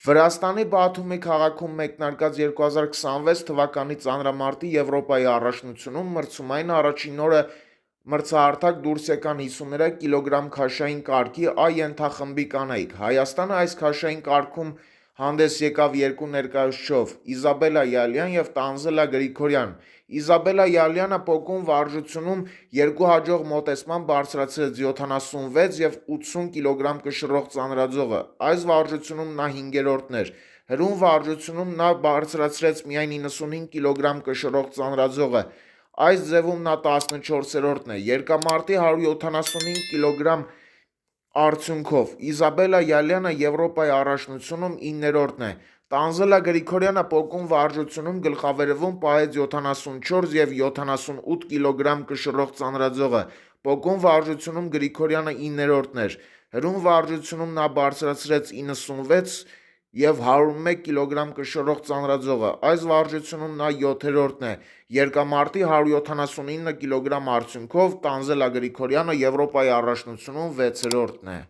Վրաստանի Բաթումի քաղաքում մեկնարկած 2026 թվականի ծանրամարտի Եվրոպայի առաջնությունում մրցումային առաջին օրը մրցահարթակ դուրս եկան 53 կիլոգրամ քաշային կարգի A ենթախմբի կանայք։ Հայաստանը այս քաշային կարգում հանդես եկավ երկու ներկայացուցչով՝ Իզաբելլա Յալյան և Տանզելա Գրիգորյան։ Իզաբելլա Յալյանը պոկում վարժությունում երկու հաջող մոտեցմամբ բարձրացրեց 76 և 80 կիլոգրամ կշռող ծանրաձողը։ Այս վարժությունում նա 5-րդն էր։ Հրում վարժությունում նա բարձրացրեց միայն 95 կիլոգրամ կշռող ծանրաձողը։ Այս ձևում նա 14-րդն է։ Երկամարտի 175 կիլոգրամ արդյունքով Իզաբելլա Յալյանը Եվրոպայի առաջնությունում 9-րդն է։ Տանզելա Գրիգորյանը պոկում վարժությունում գլխավերևում պահեց 74 և 78 կիլոգրամ կշռող ծանրաձողը։ Պոկում վարժությունում Գրիգորյանը 9-րդն էր։ Հրում վարժությունում նա բարձրացրեց 96 և 101 կիլոգրամ կշռող ծանրաձողը։ Այս վարժությունում նա 7-րդն է։ Երկամարտի 179 կիլոգրամ արդյունքով Տանզելա Գրիգորյանը Եվրոպայի առաջնությունում 6-րդն է։